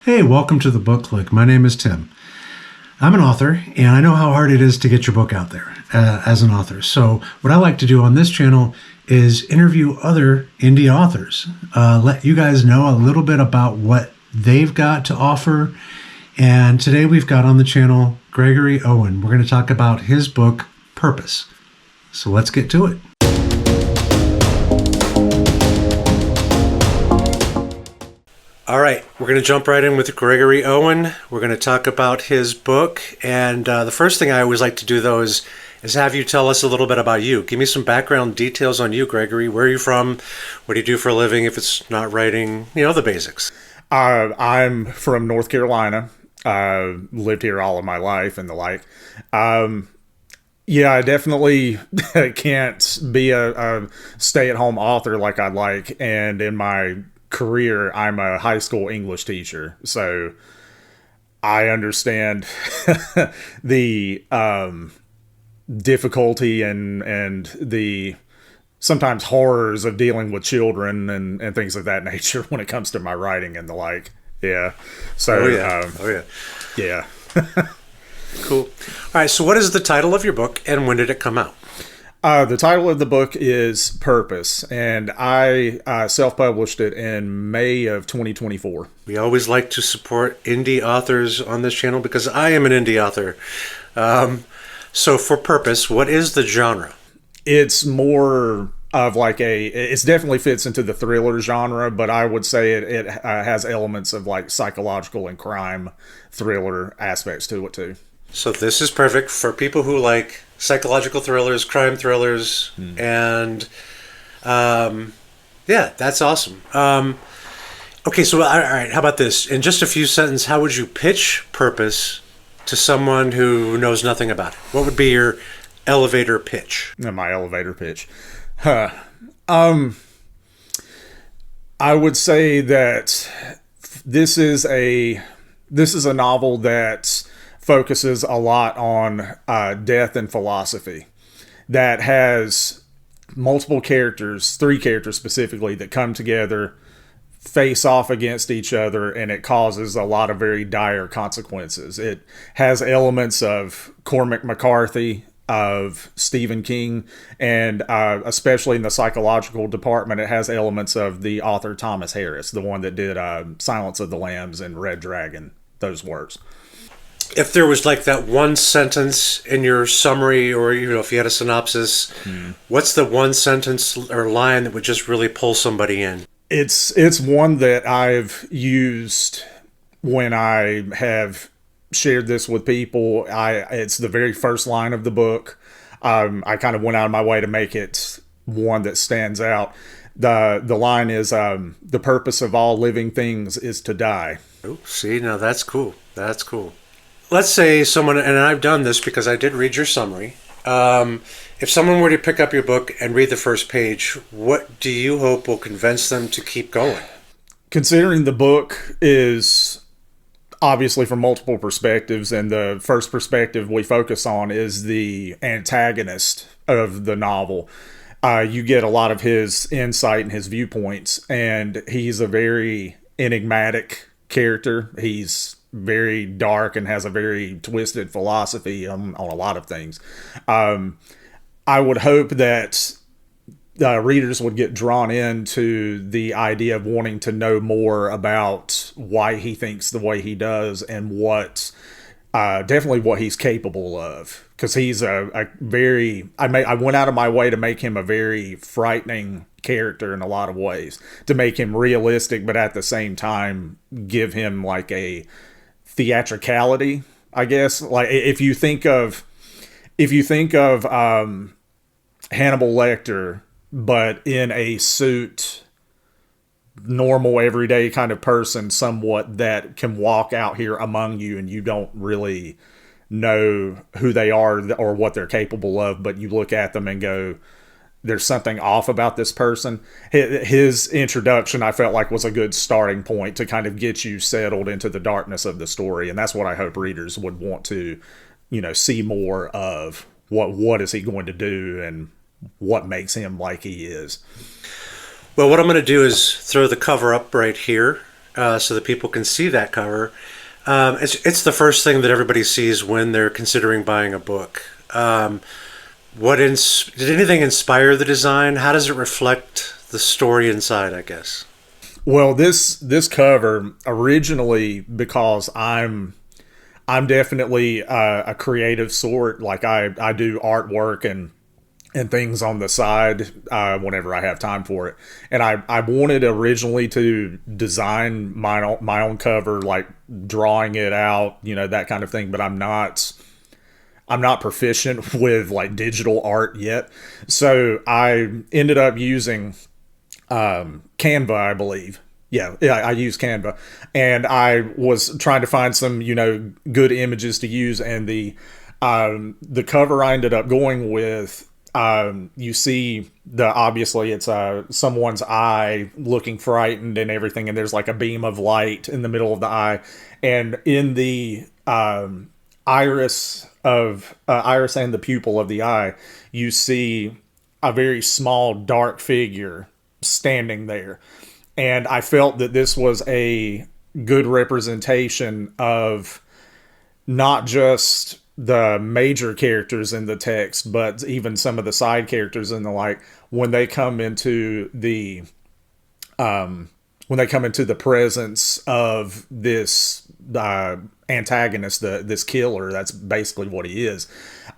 Hey, welcome to the Book Click. My name is Tim. I'm an author, and I know how hard it is to get your book out there as an author. So what I like to do on this channel is interview other indie authors, let you guys know a little bit about what they've got to offer. And today we've got on the channel Gregory Owen. We're going to talk about his book, Purpose. So let's get to it. All right, we're going to jump right in with Gregory Owen. We're going to talk about his book. And the first thing I always like to do, though, is have you tell us a little bit about you. Give me some background details on you, Gregory. Where are you from? What do you do for a living if it's not writing? You know, the basics. I'm from North Carolina. Lived here all of my life and the like. Yeah, I definitely can't be a stay-at-home author like I'd like. And in my career, I'm a high school English teacher, so I understand the difficulty and the sometimes horrors of dealing with children and things of that nature when it comes to my writing and the like. Yeah. So, yeah. Cool. All right. So what is the title of your book and when did it come out? The title of the book is Purpose, and I self-published it in May of 2024. We always like to support indie authors on this channel because I am an indie author. So for Purpose, what is the genre? It's more of like it definitely fits into the thriller genre, but I would say it has elements of like psychological and crime thriller aspects to it too. So this is perfect for people who like psychological thrillers, crime thrillers, and yeah, that's awesome. Okay, so all right, how about this? In just a few sentences, how would you pitch Purpose to someone who knows nothing about it? What would be your elevator pitch? My elevator pitch. I would say that this is a novel that focuses a lot on death and philosophy, that has multiple characters, 3 characters specifically, that come together, face off against each other, and it causes a lot of very dire consequences. It has elements of Cormac McCarthy, of Stephen King, and especially in the psychological department, it has elements of the author Thomas Harris, the one that did Silence of the Lambs and Red Dragon, those works. If there was like that one sentence in your summary, or if you had a synopsis, what's the one sentence or line that would just really pull somebody in? It's one that I've used when I have shared this with people. It's the very first line of the book. I kind of went out of my way to make it one that stands out. The line is, "The purpose of all living things is to die." Oh, see, now that's cool. That's cool. Let's say someone, and I've done this because I did read your summary. If someone were to pick up your book and read the first page, what do you hope will convince them to keep going? Considering the book is obviously from multiple perspectives, and the first perspective we focus on is the antagonist of the novel, you get a lot of his insight and his viewpoints, and he's a very enigmatic character. He's very dark and has a very twisted philosophy on a lot of things. I would hope that readers would get drawn into the idea of wanting to know more about why he thinks the way he does and definitely what he's capable of. Because he's I went out of my way to make him a very frightening character in a lot of ways, to make him realistic, but at the same time give him like a theatricality, I guess. Like if you think of Hannibal Lecter, but in a suit, normal everyday kind of person, somewhat, that can walk out here among you and you don't really know who they are or what they're capable of, but you look at them and go, there's something off about this person. His introduction, I felt like, was a good starting point to kind of get you settled into the darkness of the story. And that's what I hope readers would want to, see more of. What is he going to do and what makes him like he is. Well, what I'm going to do is throw the cover up right here. so that people can see that cover. It's the first thing that everybody sees when they're considering buying a book. Did anything inspire the design? How does it reflect the story inside, I guess? Well, this cover originally, because I'm definitely a creative sort. Like I do artwork and things on the side whenever I have time for it. And I wanted originally to design my own cover, like drawing it out, that kind of thing. But I'm not proficient with like digital art yet. So I ended up using Canva, I believe. Yeah, I use Canva, and I was trying to find some, good images to use, and the cover I ended up going with, you see obviously it's someone's eye looking frightened and everything, and there's like a beam of light in the middle of the eye, and in the iris and the pupil of the eye, you see a very small dark figure standing there. And I felt that this was a good representation of not just the major characters in the text, but even some of the side characters and the like, when they come into the presence of this antagonist, this killer. That's basically what he is.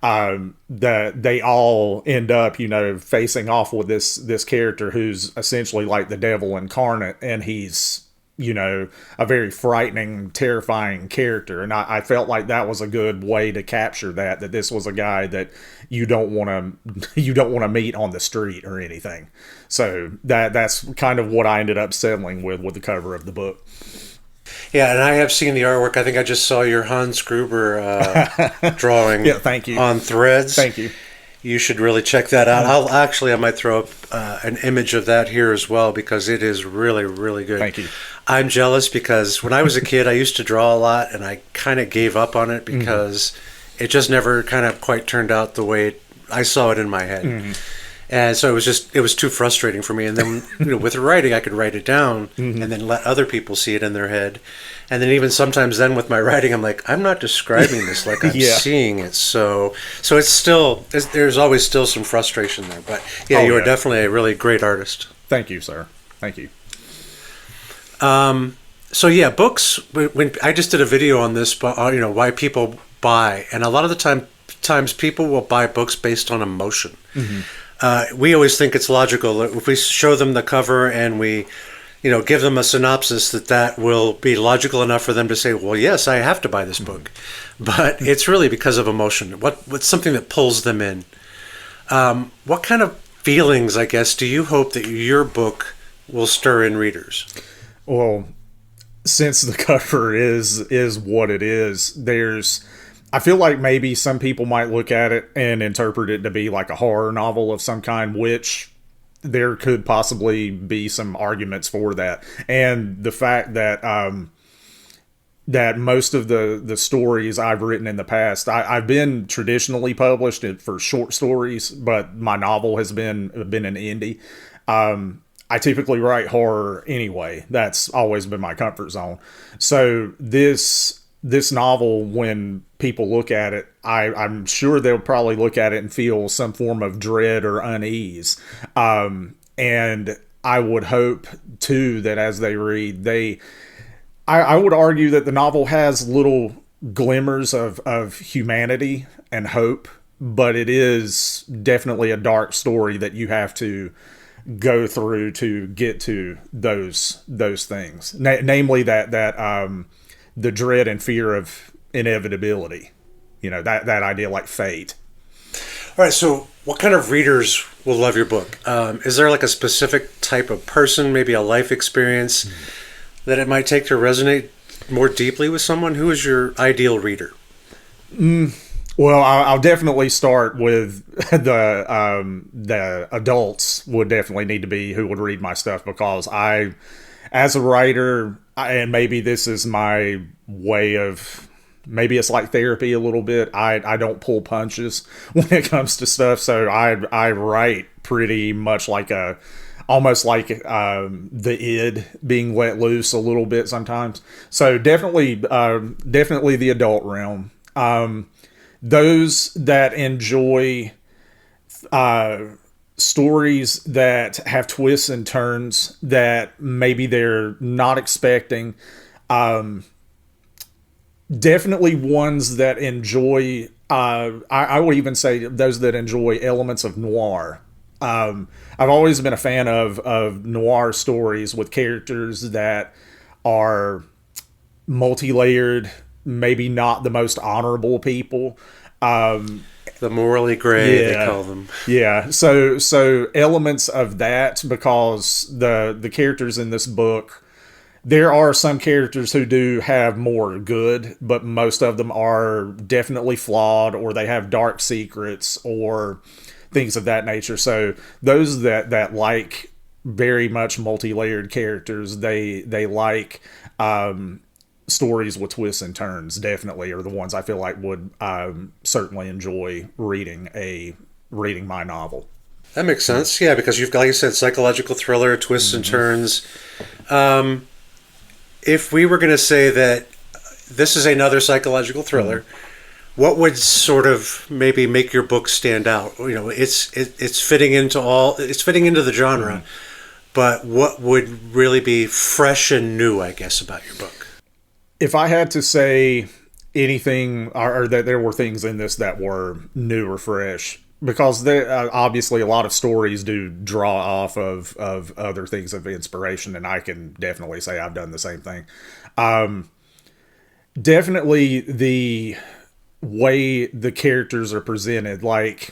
That they all end up, facing off with this character who's essentially like the devil incarnate, and he's, a very frightening, terrifying character. And I felt like that was a good way to capture that this was a guy that you don't want to meet on the street or anything. So that's kind of what I ended up settling with the cover of the book. Yeah, and I have seen the artwork. I think I just saw your Hans Gruber drawing. Yeah, thank you. On Threads. Thank you. You should really check that out. I might throw up an image of that here as well, because it is really, really good. Thank you. I'm jealous because when I was a kid, I used to draw a lot, and I kind of gave up on it because it just never kind of quite turned out the way I saw it in my head. Mm-hmm. And so it was too frustrating for me. And then, with writing, I could write it down and then let other people see it in their head. And then even sometimes then with my writing, I'm like, I'm not describing this like I'm seeing it. So there's always still some frustration there. But you are definitely a really great artist. Thank you, sir. Thank you. Books, when I just did a video on this, why people buy. And a lot of the times people will buy books based on emotion. Mm-hmm. We always think it's logical that if we show them the cover and we, give them a synopsis, that will be logical enough for them to say, well, yes, I have to buy this book. But it's really because of emotion. What's something that pulls them in? What kind of feelings, I guess, do you hope that your book will stir in readers? Well, since the cover is what it is, I feel like maybe some people might look at it and interpret it to be like a horror novel of some kind, which there could possibly be some arguments for that. And the fact that that most of the stories I've written in the past, I've been traditionally published for short stories, but my novel has been an indie. I typically write horror anyway. That's always been my comfort zone. So this novel, when people look at it, I'm sure they'll probably look at it and feel some form of dread or unease. And I would hope, too, that as they read, I would argue that the novel has little glimmers of humanity and hope, but it is definitely a dark story that you have to go through to get to those things. Namely that the dread and fear of inevitability, that idea, like fate. All right, so what kind of readers will love your book? Is there like a specific type of person, maybe a life experience that it might take to resonate more deeply with someone? Who is your ideal reader? Well, I'll definitely start with the adults would definitely need to be who would read my stuff, because as a writer, and maybe this is my way of, maybe it's like therapy a little bit. I don't pull punches when it comes to stuff. So I write pretty much like a almost like the id being let loose a little bit sometimes. So definitely the adult realm. Those that enjoy stories that have twists and turns that maybe they're not expecting. Definitely ones that enjoy, I would even say those that enjoy elements of noir. I've always been a fan of noir stories with characters that are multi-layered, maybe not the most honorable people. The morally gray, they call them. Yeah. So elements of that, because the characters in this book, there are some characters who do have more good, but most of them are definitely flawed, or they have dark secrets or things of that nature. So those that like very much multi-layered characters, they like stories with twists and turns, definitely are the ones I feel like would certainly enjoy reading my novel. That makes sense. Yeah, because you've got, like you said, psychological thriller, twists and turns. If we were going to say that this is another psychological thriller, what would sort of maybe make your book stand out? You know, it's fitting into the genre, but what would really be fresh and new, I guess, about your book? If I had to say anything, or that there were things in this that were new or fresh, because obviously a lot of stories do draw off of other things of inspiration, and I can definitely say I've done the same thing. Definitely the way the characters are presented, like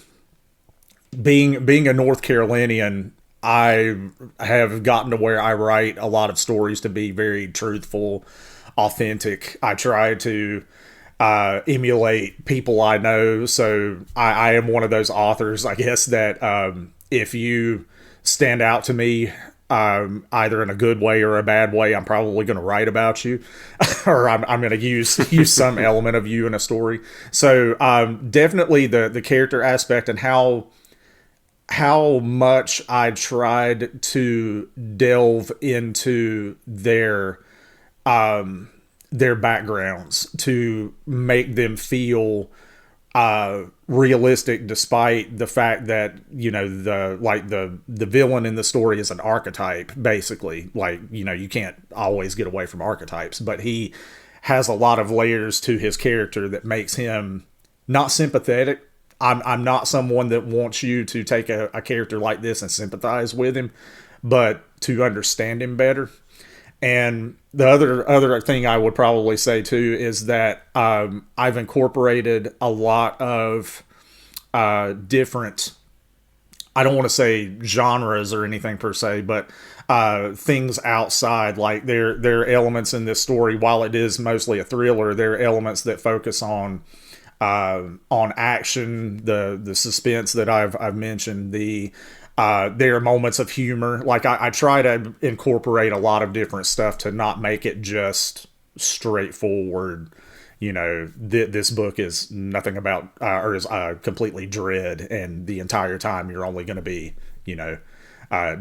being a North Carolinian, I have gotten to where I write a lot of stories to be very truthful, authentic. I try to emulate people I know. So I am one of those authors, I guess, that if you stand out to me, either in a good way or a bad way, I'm probably going to write about you, or I'm going to use some element of you in a story. So definitely the character aspect, and how much I tried to delve into their backgrounds to make them feel realistic, despite the fact that, you know, the villain in the story is an archetype, basically. Like, you know, you can't always get away from archetypes, but he has a lot of layers to his character that makes him not sympathetic. I'm not someone that wants you to take a character like this and sympathize with him, but to understand him better. And the other thing I would probably say too is that I've incorporated a lot of different, I don't want to say genres or anything per se, but things outside. Like there are elements in this story, while it is mostly a thriller, there are elements that focus on action, the suspense that I've mentioned, there are moments of humor. Like I try to incorporate a lot of different stuff to not make it just straightforward. You know, this book is nothing about, or is completely dread, and the entire time you're only going to be, you know,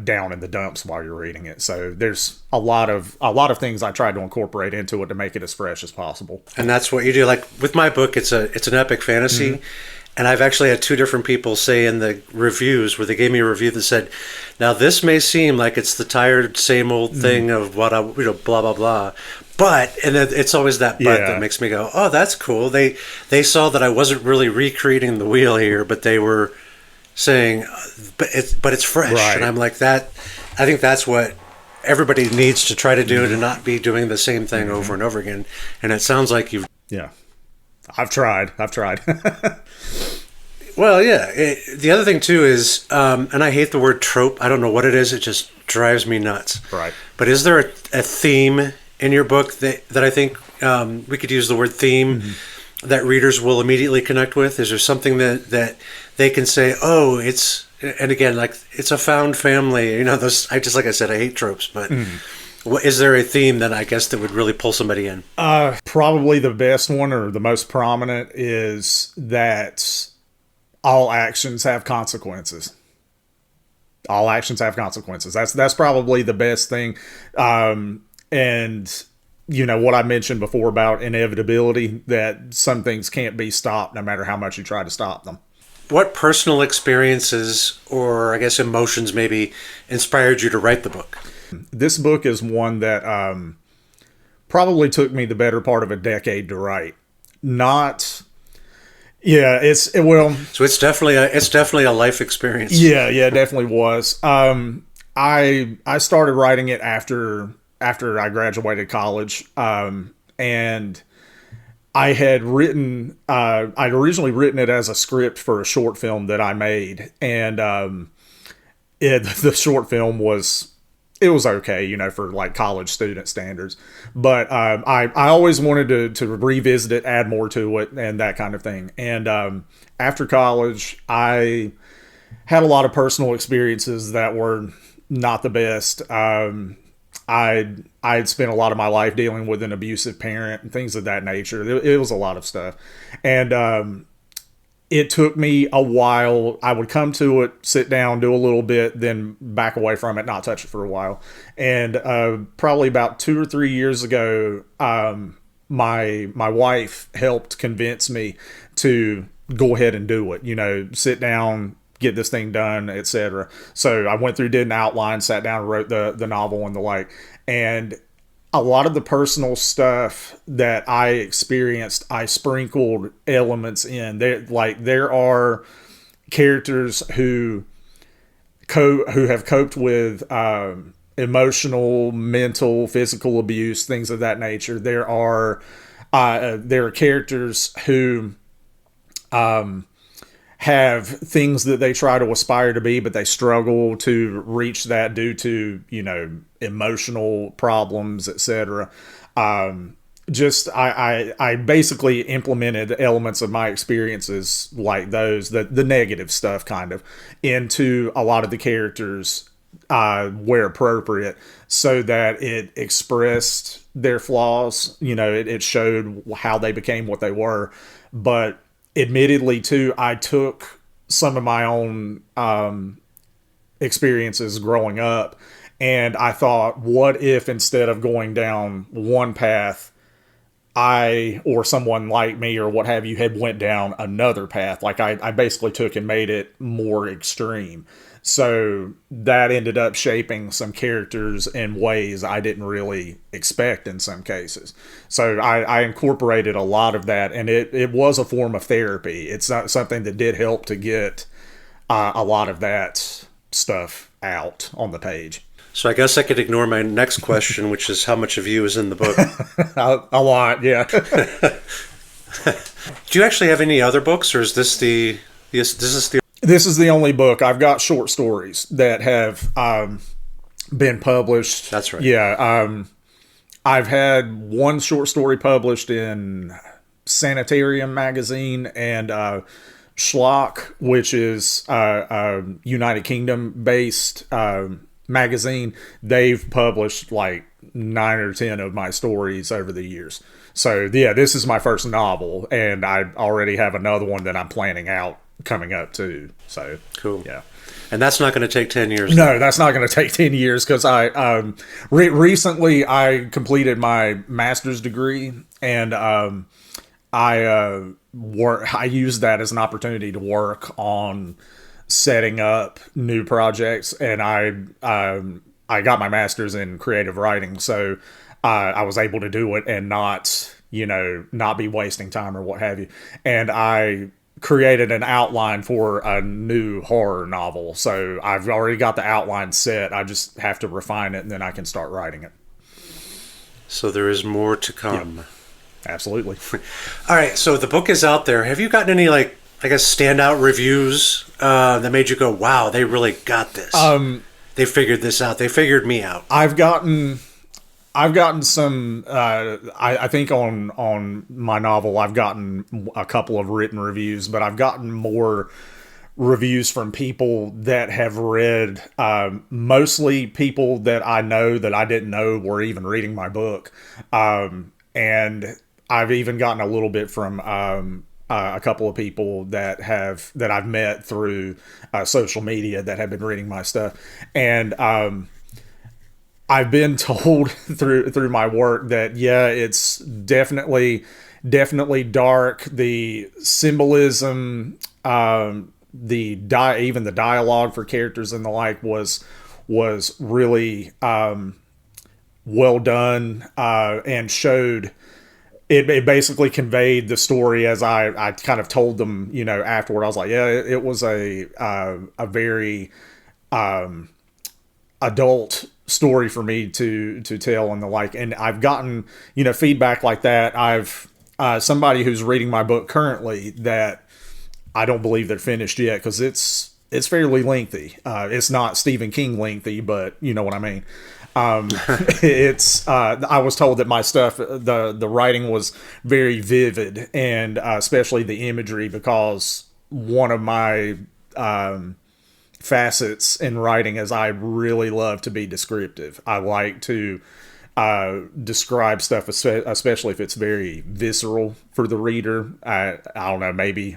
down in the dumps while you're reading it. So there's a lot of things I tried to incorporate into it to make it as fresh as possible. And that's what you do. Like with my book, it's an epic fantasy. Mm-hmm. And I've actually had two different people say in the reviews, where they gave me a review that said, now this may seem like it's the tired same old thing of what I, you know, blah, blah, blah. But, and it's always that but that makes me go, oh, that's cool. They saw that I wasn't really recreating the wheel here, but they were saying, but it's fresh. Right. And I'm like, that, I think that's what everybody needs to try to do, to not be doing the same thing over and over again. And it sounds like you've... Yeah. I've tried. Well, yeah. The other thing, too, is, and I hate the word trope. I don't know what it is. It just drives me nuts. Right. But is there a theme in your book that I think we could use the word theme that readers will immediately connect with? Is there something that they can say, oh, it's, and again, like, it's a found family. You know, those, like I said, I hate tropes, but... Is there a theme that I guess that would really pull somebody in? Probably the best one, or the most prominent, is that all actions have consequences. all actions have consequences. That's probably the best thing. And what I mentioned before about inevitability, that some things can't be stopped no matter how much you try to stop them. What personal experiences, or I guess emotions maybe, inspired you to write the book? This book is one that probably took me the better part of a decade to write. So it's definitely a life experience. Yeah, it definitely was. I started writing it after I graduated college, and I'd originally written it as a script for a short film that I made, and the short film was okay, for like college student standards, but I always wanted to revisit it, add more to it, and that kind of thing. And after college, I had a lot of personal experiences that were not the best. I'd spent a lot of my life dealing with an abusive parent and things of that nature. It was a lot of stuff. And it took me a while. I would come to it, sit down, do a little bit, then back away from it, not touch it for a while. And probably about 2 or 3 years ago, my wife helped convince me to go ahead and do it. Sit down, get this thing done, etc. So I went through, did an outline, sat down, wrote the novel and the like. And a lot of the personal stuff that I experienced, I sprinkled elements in. There are characters who have coped with emotional, mental, physical abuse, things of that nature. There are characters who have things that they try to aspire to be, but they struggle to reach that due to, emotional problems, etc. I basically implemented elements of my experiences like those, the negative stuff kind of, into a lot of the characters where appropriate, so that it expressed their flaws. It showed how they became what they were. But admittedly, too, I took some of my own experiences growing up, and I thought, what if instead of going down one path, I or someone like me or what have you had went down another path? Like I basically took and made it more extreme. So that ended up shaping some characters in ways I didn't really expect in some cases. So I incorporated a lot of that, and it was a form of therapy. It's not something that did help to get a lot of that stuff out on the page. So I guess I could ignore my next question, which is how much of you is in the book? A lot, yeah. Do you actually have any other books, or is this This is the only book. I've got short stories that have been published. That's right. Yeah. I've had one short story published in Sanitarium magazine, and Schlock, which is a United Kingdom based magazine. They've published like 9 or 10 of my stories over the years. So yeah, this is my first novel, and I already have another one that I'm planning out coming up too. So cool. Yeah. And that's not going to take 10 years. No, that's not going to take 10 years, because recently I completed my master's degree, and I used that as an opportunity to work on setting up new projects, and I got my master's in creative writing, so I was able to do it and not be wasting time or what have you. And I created an outline for a new horror novel. So I've already got the outline set. I just have to refine it, and then I can start writing it. So there is more to come. Yeah, absolutely. All right. So the book is out there. Have you gotten any, standout reviews that made you go, wow, they really got this? They figured this out. They figured me out. I've gotten some, I think on my novel, I've gotten a couple of written reviews, but I've gotten more reviews from people that have read, mostly people that I know that I didn't know were even reading my book. And I've even gotten a little bit from a couple of people that I've met through social media that have been reading my stuff, and I've been told through my work that it's definitely dark. The symbolism, even the dialogue for characters and the like was really well done, and showed. It basically conveyed the story as I kind of told them, afterward. I was like, it was a very adult story for me to tell and the like. And I've gotten, feedback like that. I've somebody who's reading my book currently that I don't believe they're finished yet, because it's fairly lengthy. It's not Stephen King lengthy, but you know what I mean. I was told that my stuff, the writing was very vivid, and especially the imagery, because one of my facets in writing is I really love to be descriptive. I like to describe stuff, especially if it's very visceral for the reader. I don't know, maybe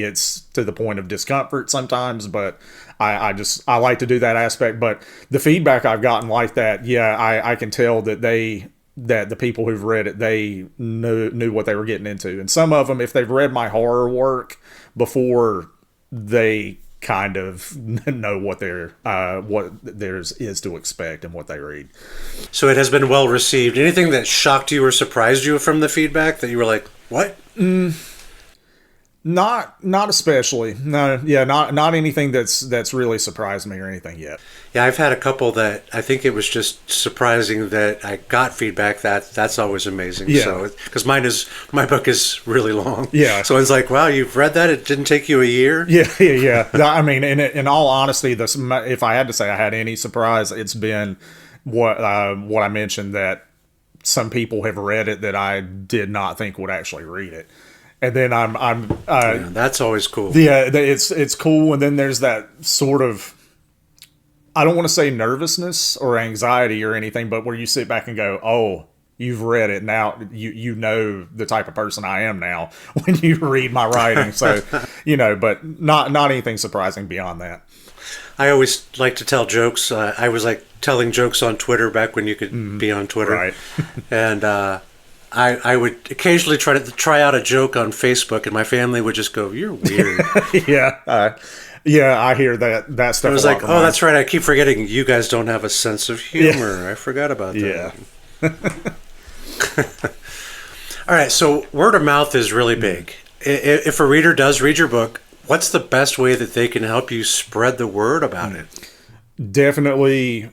it's to the point of discomfort sometimes, but I like to do that aspect. But the feedback I've gotten like that, I can tell that the people who've read it, they knew what they were getting into. And some of them, if they've read my horror work before, they kind of know what there is to expect and what they read. So it has been well received. Anything that shocked you or surprised you from the feedback that you were like, what? Not especially. No, not anything that's really surprised me or anything yet. Yeah, I've had a couple that I think it was just surprising that I got feedback. That's always amazing. Yeah. So, because my book is really long. Yeah. So it's like, wow, you've read that? It didn't take you a year? Yeah. I mean, in all honesty, if I had to say I had any surprise, it's been what I mentioned, that some people have read it that I did not think would actually read it. And then that's always cool. Yeah, it's cool. And then there's that sort of, I don't want to say nervousness or anxiety or anything, but where you sit back and go, oh, you've read it now. You know the type of person I am now when you read my writing. So, but not anything surprising beyond that. I always like to tell jokes. I was like telling jokes on Twitter back when you could be on Twitter. Right. And I would occasionally try out a joke on Facebook, and my family would just go, "You're weird." Yeah, I hear that stuff. I was like, "Oh, that's right. I keep forgetting you guys don't have a sense of humor. Yeah. I forgot about that." Yeah. All right, so word of mouth is really big. If a reader does read your book, what's the best way that they can help you spread the word about it? Definitely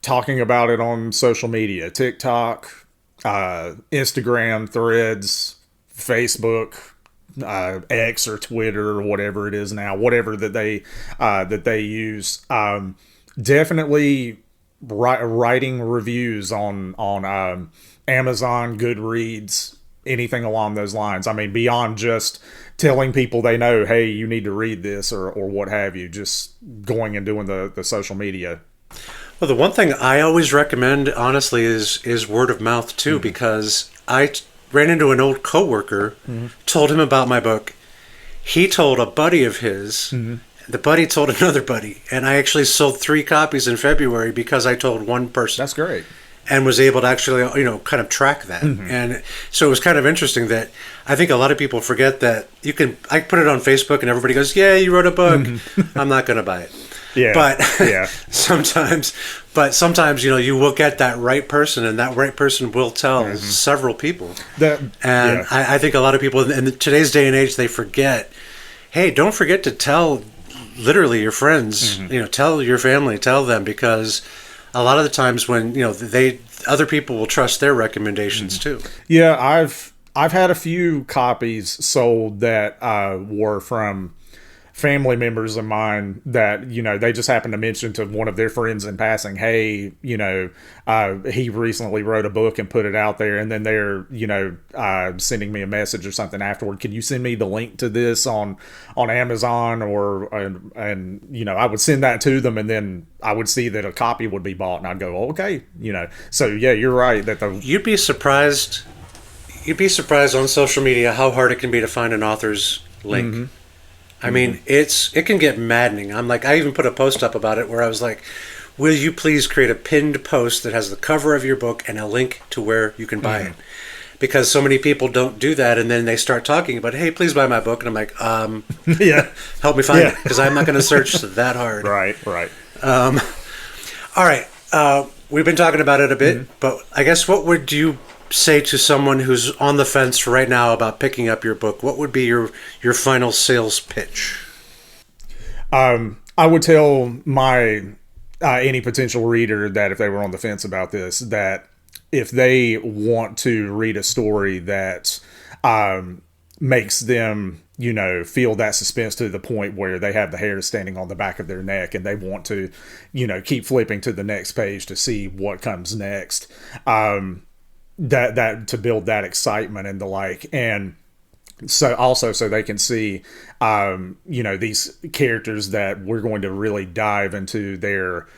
talking about it on social media, TikTok, Instagram, Threads, Facebook, X or Twitter or whatever it is now, whatever that they use. Definitely writing reviews on Amazon, Goodreads, anything along those lines. I mean, beyond just telling people they know, hey, you need to read this or what have you, just going and doing the social media. Well, the one thing I always recommend, honestly, is word of mouth, too, because I ran into an old coworker, told him about my book. He told a buddy of his. The buddy told another buddy. And I actually sold 3 copies in February because I told one person. That's great. And was able to actually, kind of track that. And so it was kind of interesting that I think a lot of people forget that I put it on Facebook and everybody goes, yeah, you wrote a book. I'm not going to buy it. Yeah. But sometimes, you will get that right person, and that right person will tell several people. I think a lot of people in today's day and age, they forget, hey, don't forget to tell literally your friends, tell your family, tell them, because a lot of the times when, other people will trust their recommendations too. Yeah, I've had a few copies sold that were from family members of mine that, they just happened to mention to one of their friends in passing, hey, he recently wrote a book and put it out there, and then they're, sending me a message or something afterward. Can you send me the link to this on Amazon and I would send that to them, and then I would see that a copy would be bought, and I'd go, okay, so yeah, you're right that you'd be surprised. you'd be surprised on social media how hard it can be to find an author's link. I mean, it can get maddening. I even put a post up about it where I was like, will you please create a pinned post that has the cover of your book and a link to where you can buy it? Because so many people don't do that, and then they start talking about, hey, please buy my book. And I'm like, yeah, help me find it, because I'm not going to search that hard. Right. All right. We've been talking about it a bit, but I guess what would you say to someone who's on the fence right now about picking up your book? What would be your final sales pitch? I would tell my any potential reader that if they were on the fence about this, that if they want to read a story that makes them, feel that suspense to the point where they have the hair standing on the back of their neck and they want to, keep flipping to the next page to see what comes next, that to build that excitement and the like. And so also so they can see, these characters that we're going to really dive into their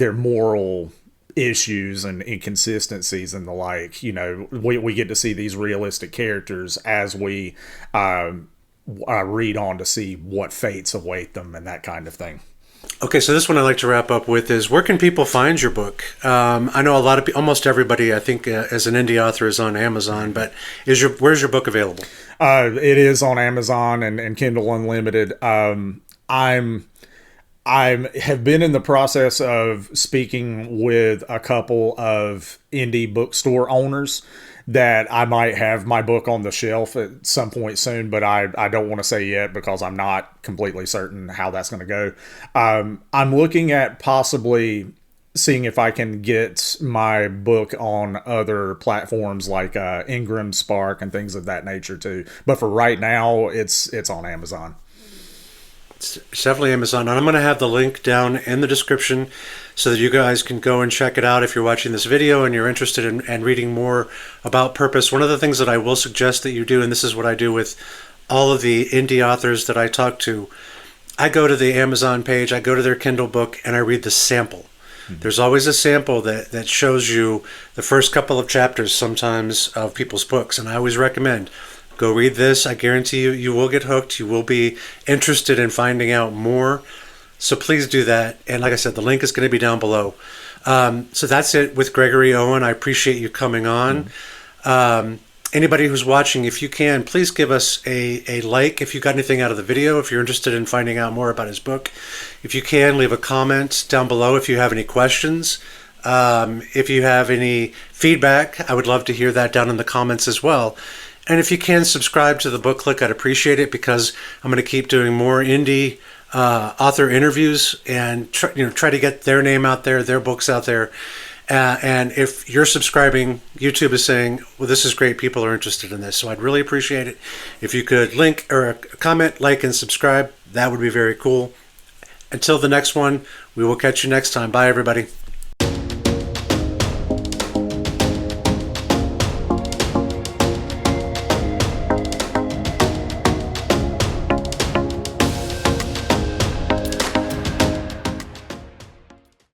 moral issues and inconsistencies and the like. We get to see these realistic characters as we read on to see what fates await them and that kind of thing. Okay, so this one I'd like to wrap up with is, where can people find your book? I know a lot of almost everybody, I think, as an indie author, is on Amazon, but where's your book available? It is on Amazon and Kindle Unlimited. I have been in the process of speaking with a couple of indie bookstore owners that I might have my book on the shelf at some point soon, but I don't want to say yet because I'm not completely certain how that's going to go. I'm looking at possibly seeing if I can get my book on other platforms like Ingram, Spark, and things of that nature too. But for right now, it's on Amazon. It's definitely Amazon. And I'm going to have the link down in the description so that you guys can go and check it out if you're watching this video and you're interested in reading more about purpose. One of the things that I will suggest that you do, and this is what I do with all of the indie authors that I talk to, I go to the Amazon page, I go to their Kindle book, and I read the sample. There's always a sample that shows you the first couple of chapters sometimes of people's books, and I always recommend, go read this. I guarantee you will get hooked. You will be interested in finding out more. So please do that. And like I said, the link is going to be down below. So that's it with Gregory Owen. I appreciate you coming on. Anybody who's watching, if you can, please give us a like if you got anything out of the video, if you're interested in finding out more about his book. If you can, leave a comment down below if you have any questions. If you have any feedback, I would love to hear that down in the comments as well. And if you can subscribe to the Book Click, I'd appreciate it, because I'm going to keep doing more indie author interviews and try to get their name out there, their books out there. And if you're subscribing, YouTube is saying, well, this is great, people are interested in this. So I'd really appreciate it if you could link or comment, like, and subscribe. That would be very cool. Until the next one, we will catch you next time. Bye, everybody.